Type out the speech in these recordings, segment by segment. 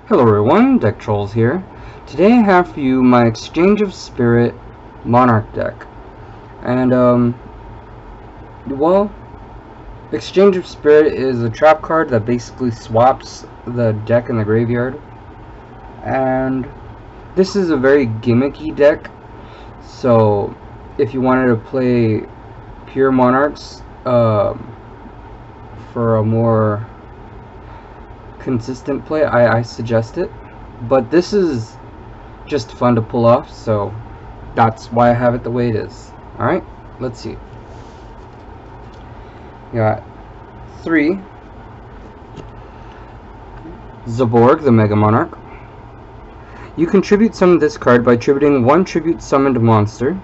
Hello everyone, DeckTrolls here. Today I have for you my Exchange of Spirit Monarch deck. And, well, Exchange of Spirit is a trap card that basically swaps the deck in the graveyard. And this is a very gimmicky deck, so if you wanted to play pure Monarchs for a more consistent play, I suggest it, but this is just fun to pull off, so that's why I have it the way it is. Alright, let's see. Got 3 Zaborg, the Mega Monarch. You can tribute summon this card by tributing 1 tribute summoned monster.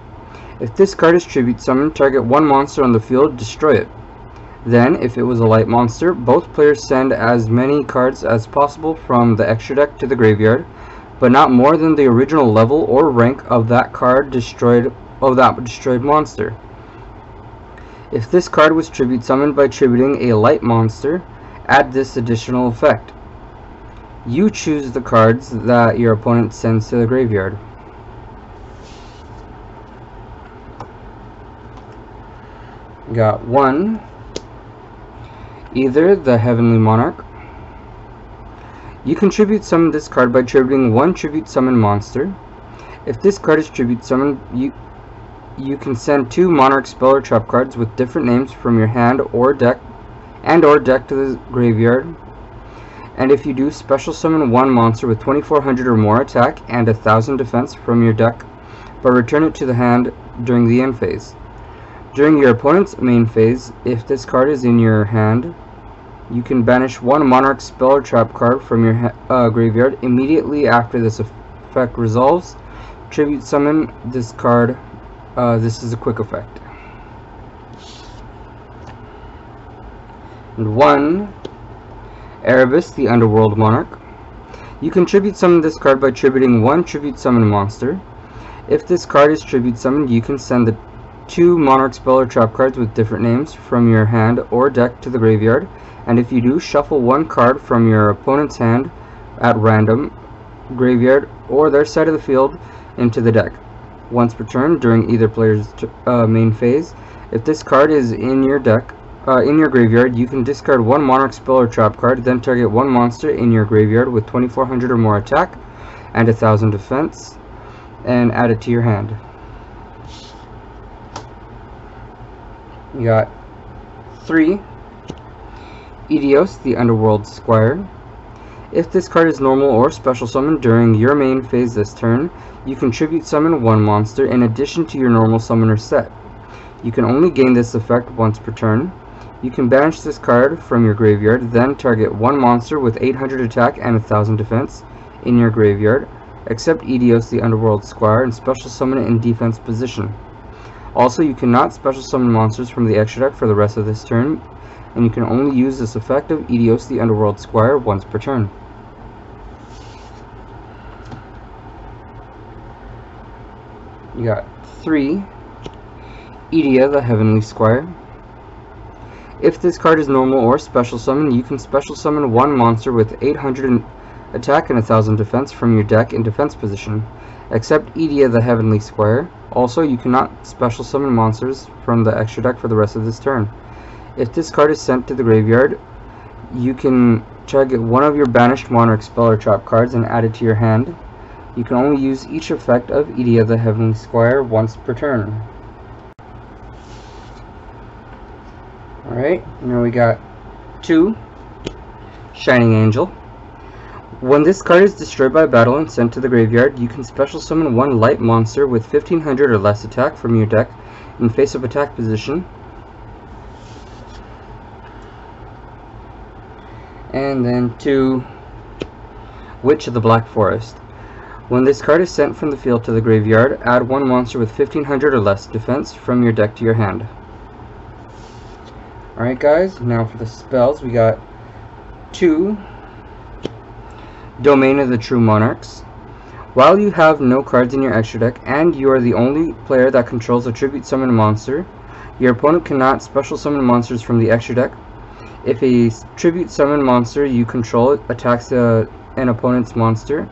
If this card is tribute summoned, target 1 monster on the field, destroy it. Then, if it was a light monster, both players send as many cards as possible from the extra deck to the graveyard, but not more than the original level or rank of that destroyed monster. If this card was tribute summoned by tributing a light monster, add this additional effect. You choose the cards that your opponent sends to the graveyard. Got 1 Either the Heavenly Monarch. You can tribute summon this card by tributing 1 tribute summon monster. If this card is tribute summoned, you can send 2 Monarch spell or trap cards with different names from your hand or deck to the graveyard. And if you do, special summon 1 monster with 2400 or more attack and 1000 defense from your deck, but return it to the hand during the end phase. During your opponent's main phase, if this card is in your hand, you can banish 1 Monarch spell or trap card from your graveyard. Immediately after this effect resolves, tribute summon this card. This is a quick effect. And 1 Erebus, the Underworld Monarch. You can tribute summon this card by tributing 1 tribute summon monster. If this card is tribute summoned, you can send the 2 Monarch spell or trap cards with different names from your hand or deck to the graveyard, and if you do, shuffle 1 card from your opponent's hand at random, graveyard, or their side of the field into the deck. Once per turn during either player's main phase, if this card is in your graveyard, you can discard 1 Monarch spell or trap card, then target 1 monster in your graveyard with 2400 or more attack and 1000 defense, and add it to your hand. You got 3 Eidos, the Underworld Squire. If this card is normal or special summoned during your main phase this turn, you can tribute summon 1 monster in addition to your normal summoner set. You can only gain this effect once per turn. You can banish this card from your graveyard, then target 1 monster with 800 attack and 1000 defense in your graveyard, except Eidos, the Underworld Squire, and special summon it in defense position. Also, you cannot special summon monsters from the extra deck for the rest of this turn, and you can only use this effect of Eidos, the Underworld Squire, once per turn. You got 3 Edea, the Heavenly Squire. If this card is normal or special summon, you can special summon 1 monster with 800 attack and 1000 defense from your deck in defense position, except Edea, the Heavenly Squire. Also, you cannot special summon monsters from the extra deck for the rest of this turn. If this card is sent to the graveyard, you can target 1 of your banished Monarch spell or trap cards and add it to your hand. You can only use each effect of Edea, the Heavenly Squire, once per turn. Alright, now we got 2 Shining Angel. When this card is destroyed by battle and sent to the graveyard, you can special summon 1 light monster with 1500 or less attack from your deck in face-up attack position. And then 2 Witch of the Black Forest. When this card is sent from the field to the graveyard, add 1 monster with 1500 or less defense from your deck to your hand. Alright guys, now for the spells, we got 2 Domain of the True Monarchs. While you have no cards in your extra deck, and you are the only player that controls a tribute summon monster, your opponent cannot special summon monsters from the extra deck. If a tribute summon monster you control attacks the an opponent's monster,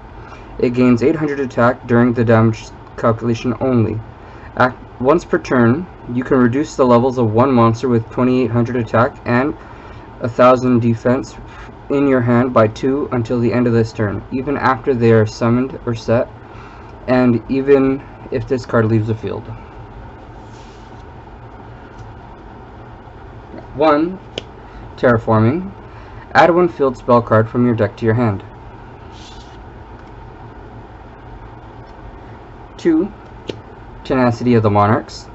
it gains 800 attack during the damage calculation only. Once per turn, you can reduce the levels of one monster with 2800 attack and 1000 defense in your hand by 2 until the end of this turn, even after they are summoned or set, and even if this card leaves the field. 1. Terraforming. Add 1 field spell card from your deck to your hand. 2. Tenacity of the Monarchs.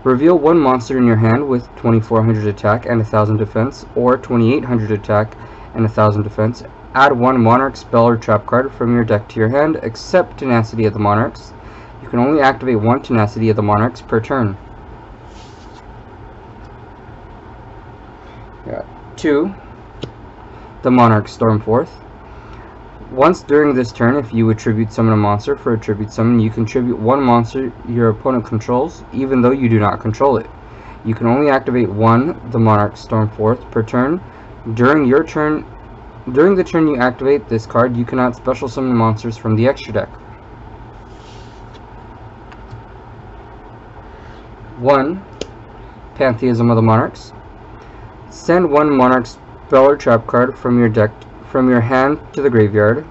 Reveal 1 monster in your hand with 2400 attack and 1000 defense, or 2800 attack and 1000 defense. Add 1 Monarch spell or trap card from your deck to your hand, except Tenacity of the Monarchs. You can only activate 1 Tenacity of the Monarchs per turn. 2. The Monarch Stormforth. Once during this turn, if you attribute summon a monster for a tribute summon, you contribute 1 monster your opponent controls, even though you do not control it. You can only activate 1 the Monarch Stormforth per turn. During the turn you activate this card, you cannot special summon monsters from the extra deck. 1. Pantheism of the Monarchs. Send 1 Monarch spell or trap card from your hand to the graveyard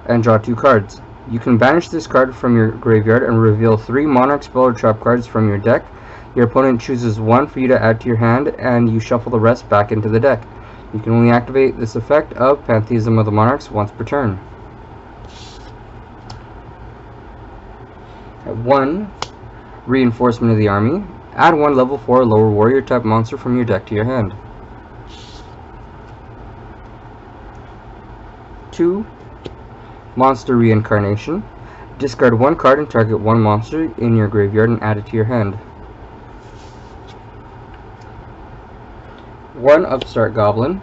and draw 2 cards. You can banish this card from your graveyard and reveal 3 Monarch spell or trap cards from your deck. Your opponent chooses 1 for you to add to your hand, and you shuffle the rest back into the deck. You can only activate this effect of Pantheism of the Monarchs once per turn. 1. Reinforcement of the Army. Add 1 level 4 lower warrior type monster from your deck to your hand. 2. Monster Reincarnation. Discard 1 card and target 1 monster in your graveyard and add it to your hand. 1 Upstart Goblin.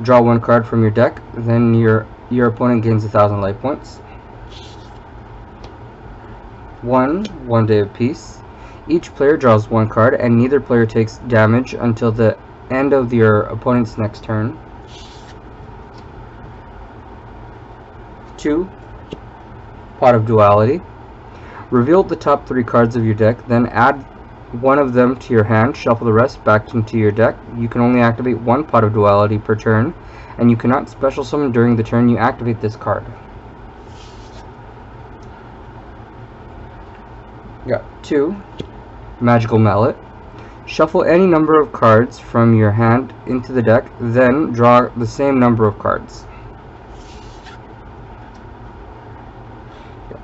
Draw 1 card from your deck, then your opponent gains 1000 life points. 1 Day of Peace. Each player draws 1 card and neither player takes damage until the end of your opponent's next turn. 2. Pot of Duality. Reveal the top 3 cards of your deck, then add 1 of them to your hand, shuffle the rest back into your deck. You can only activate 1 Pot of Duality per turn, and you cannot special summon during the turn you activate this card. 2. Magical Mallet. Shuffle any number of cards from your hand into the deck, then draw the same number of cards.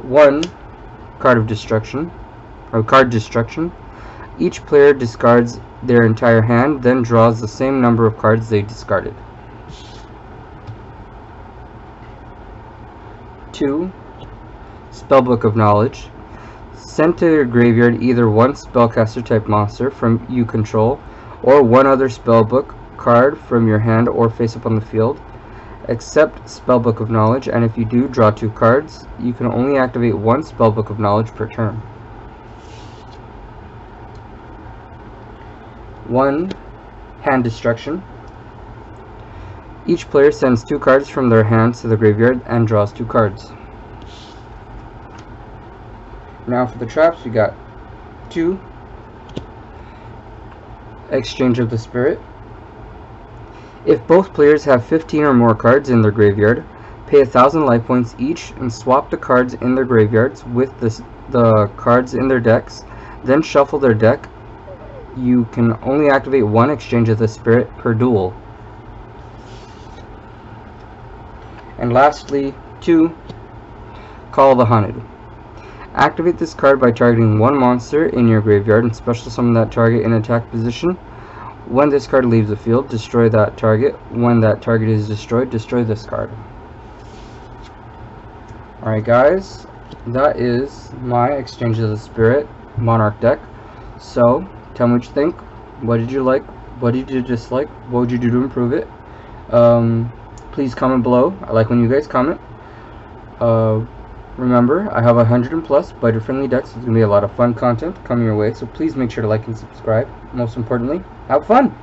1 Card Destruction. Each player discards their entire hand, then draws the same number of cards they discarded. 2 Spellbook of Knowledge. Send to your graveyard either 1 spellcaster type monster from you control, or 1 other spellbook card from your hand or face up on the field, except Spellbook of Knowledge, and if you do, draw 2 cards. You can only activate 1 Spellbook of Knowledge per turn. 1 Hand Destruction. Each player sends 2 cards from their hands to the graveyard and draws 2 cards. Now for the traps, we got 2 Exchange of the Spirit. If both players have 15 or more cards in their graveyard, pay 1000 life points each and swap the cards in their graveyards with the cards in their decks, then shuffle their deck. You can only activate 1 Exchange of the Spirit per duel. And lastly, 2 Call of the Hunted. Activate this card by targeting 1 monster in your graveyard and special summon that target in attack position. When this card leaves the field, destroy that target. When that target is destroyed, destroy this card. Alright guys, that is my Exchange of the Spirit Monarch deck. So, tell me what you think. What did you like? What did you dislike? What would you do to improve it? Please comment below. I like when you guys comment. Remember, I have 100+ biter-friendly decks. There's going to be a lot of fun content coming your way, so please make sure to like and subscribe. Most importantly, have fun!